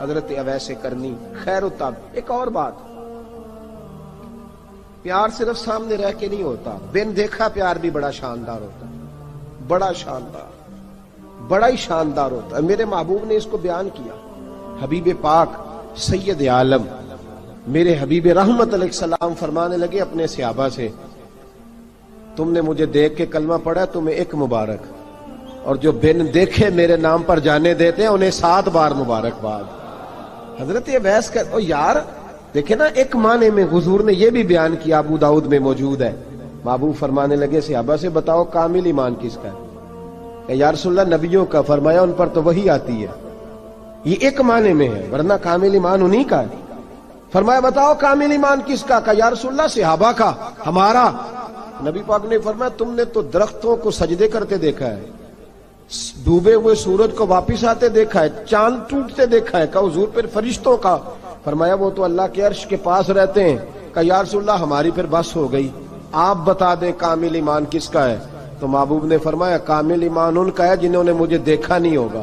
حضرت اویس کرنی خیر التاب۔ ایک اور بات، پیار صرف سامنے رہ کے نہیں ہوتا، بن دیکھا پیار بھی بڑا شاندار ہوتا ہے، بڑا شاندار، بڑا ہی شاندار ہوتا ہے۔ میرے محبوب نے اس کو بیان کیا، حبیب پاک سید عالم میرے حبیب رحمت علیہ السلام فرمانے لگے اپنے صحابہ سے، تم نے مجھے دیکھ کے کلمہ پڑھا، تمہیں ایک مبارک، اور جو بن دیکھے میرے نام پر جانے دیتے ہیں انہیں 7 بار مبارکباد۔ حضرت اویس کا یار دیکھیں نا، ایک معنی میں حضور نے یہ بھی بیان کیا، ابو داؤد میں موجود ہے۔ محبوب فرمانے لگے صحابہ سے، بتاؤ کامل ایمان کس کا ہے؟ کہ یا رسول اللہ نبیوں کا۔ فرمایا ان پر تو وہی آتی ہے، یہ ایک معنی میں ہے، ورنہ کامل ایمان انہی کا ہے۔ فرمایا بتاؤ کامل ایمان کس کا؟ کہ یا رسول اللہ صحابہ کا، ہمارا۔ نبی پاک نے فرمایا تم نے تو درختوں کو سجدے کرتے دیکھا ہے، ڈوبے ہوئے سورج کو واپس آتے دیکھا ہے، چاند ٹوٹتے دیکھا ہے۔ کہ حضور پھر فرشتوں کا؟ فرمایا وہ تو اللہ کے عرش کے پاس رہتے ہیں۔ کہ یا رسول اللہ ہماری پھر بس ہو گئی، آپ بتا دیں کامل ایمان کس کا ہے؟ تو محبوب نے فرمایا کامل ایمان ان کا ہے جنہوں نے مجھے دیکھا نہیں ہوگا،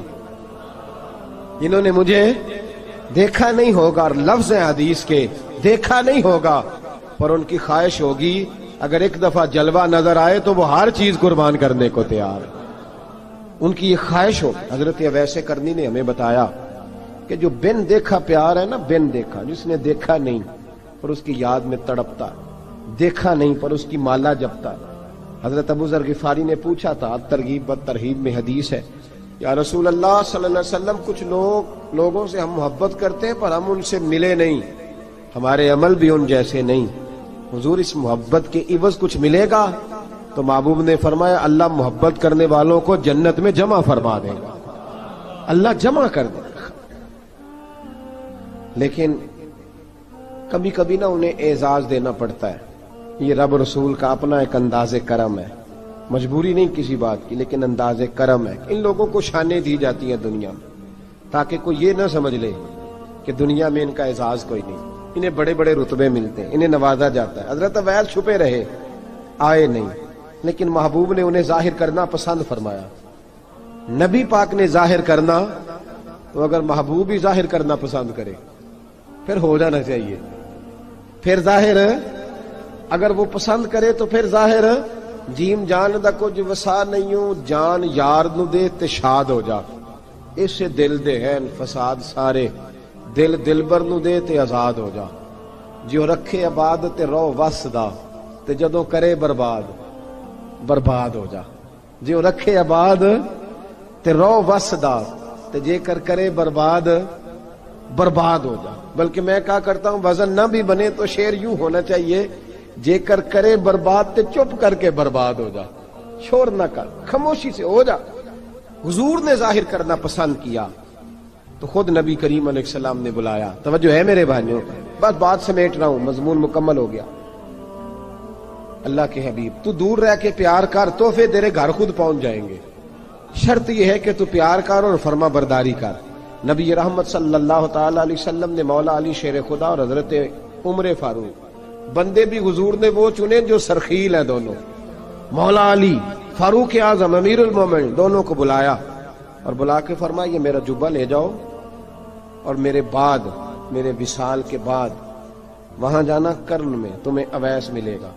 جنہوں نے مجھے دیکھا نہیں ہوگا، اور لفظ ہیں حدیث کے، دیکھا نہیں ہوگا پر ان کی خواہش ہوگی اگر ایک دفعہ جلوہ نظر آئے تو وہ ہر چیز قربان کرنے کو تیار، ان کی یہ خواہش ہو۔ حضرت اویس کرنی نے ہمیں بتایا کہ جو بن دیکھا پیار ہے نا، بن دیکھا، جس نے دیکھا نہیں پر اس کی یاد میں تڑپتا، دیکھا نہیں پر اس کی مالا جپتا۔ حضرت ابو ذر غفاری نے پوچھا تھا، ترغیب و ترہیب میں حدیث ہے، یا رسول اللہ صلی اللہ علیہ وسلم کچھ لوگوں سے ہم محبت کرتے ہیں پر ہم ان سے ملے نہیں، ہمارے عمل بھی ان جیسے نہیں، حضور اس محبت کے عوض کچھ ملے گا؟ تو محبوب نے فرمایا اللہ محبت کرنے والوں کو جنت میں جمع فرما دے گا، اللہ جمع کر دے گا، لیکن کبھی کبھی نہ انہیں اعزاز دینا پڑتا ہے۔ یہ رب رسول کا اپنا ایک انداز کرم ہے، مجبوری نہیں کسی بات کی، لیکن انداز کرم ہے۔ ان لوگوں کو شانیں دی جاتی ہیں دنیا میں تاکہ کوئی یہ نہ سمجھ لے کہ دنیا میں ان کا اعزاز کوئی نہیں، انہیں بڑے بڑے رتبے ملتے ہیں، انہیں نوازا جاتا ہے۔ حضرت اویس چھپے رہے، آئے نہیں، لیکن محبوب نے انہیں ظاہر کرنا پسند فرمایا۔ نبی پاک نے ظاہر کرنا، تو اگر محبوب ہی ظاہر کرنا پسند کرے پھر ہو جانا چاہیے، پھر ظاہر اگر وہ پسند کرے تو پھر ظاہر جیم جان دا کچھ وسا نہیں ہوں، جان یار نو دے تے شاد ہو جا، اس سے دل دے ہیں فساد سارے، دل دلبر نو دے تے آزاد ہو جا، جو رکھے آباد تے رو وس دا تے جدوں کرے برباد برباد ہو جا، جو رکھے آباد تے رو وس دا تے جے کر کرے برباد برباد ہو جا۔ بلکہ میں کہا کرتا ہوں وزن نہ بھی بنے تو شعر یوں ہونا چاہیے، جے کر کرے برباد تے چپ کر کے برباد ہو جا، شور نہ کر، خاموشی سے ہو جا۔ حضور نے ظاہر کرنا پسند کیا تو خود نبی کریم علیہ السلام نے بلایا۔ توجہ ہے میرے بھائیوں، بس بات سمیٹ رہا ہوں، مضمون مکمل ہو گیا۔ اللہ کے حبیب تو دور رہ کے پیار کر، تحفے تیرے گھر خود پہنچ جائیں گے، شرط یہ ہے کہ تو پیار کر اور فرما برداری کر۔ نبی رحمت صلی اللہ تعالی علیہ وسلم نے مولا علی شیر خدا اور حضرت عمر فاروق، بندے بھی حضور نے وہ چنے جو سرخیل ہیں دونوں، مولا علی فاروق اعظم امیر المومنین، دونوں کو بلایا اور بلا کے فرمایا یہ میرا جبہ لے جاؤ اور میرے بعد، میرے وصال کے بعد وہاں جانا کرن میں تمہیں اویس ملے گا،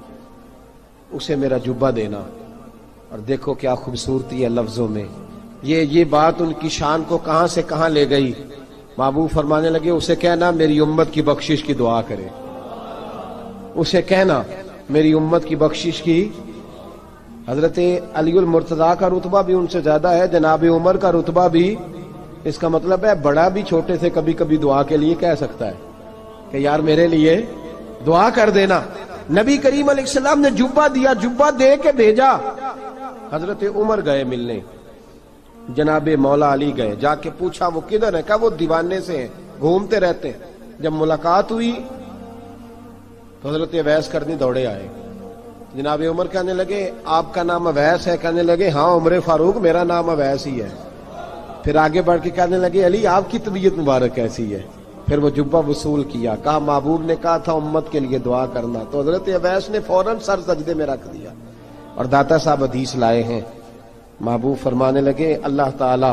اسے میرا جبہ دینا۔ اور دیکھو کیا خوبصورتی ہے لفظوں میں، یہ بات ان کی شان کو کہاں سے کہاں لے گئی۔ محبوب فرمانے لگے اسے کہنا میری امت کی بخشش کی دعا کرے، اسے کہنا میری امت کی بخشش کی۔ حضرت علی المرتضیٰ کا رتبہ بھی ان سے زیادہ ہے، جناب عمر کا رتبہ بھی، اس کا مطلب ہے بڑا بھی چھوٹے سے کبھی کبھی دعا کے لیے کہہ سکتا ہے کہ یار میرے لیے دعا کر دینا۔ نبی کریم علیہ السلام نے جبہ دیا، جبہ دے کے بھیجا۔ حضرت عمر گئے ملنے، جناب مولا علی گئے، جا کے پوچھا وہ کدھر ہے؟ کہا وہ دیوانے سے ہیں، گھومتے رہتے ہیں۔ جب ملاقات ہوئی تو حضرت اویس کرنی دوڑے آئے، جناب عمر کہنے لگے آپ کا نام اویس ہے؟ کہنے لگے ہاں عمر فاروق میرا نام اویس ہی ہے۔ پھر آگے بڑھ کے کہنے لگے علی آپ کی طبیعت مبارک کیسی ہے؟ پھر وہ جبہ وصول کیا، کہا محبوب نے کہا تھا امت کے لیے دعا کرنا، تو حضرت اویس نے فوراً سر سجدے میں رکھ دیا۔ اور داتا صاحب حدیث لائے ہیں، محبوب فرمانے لگے اللہ تعالی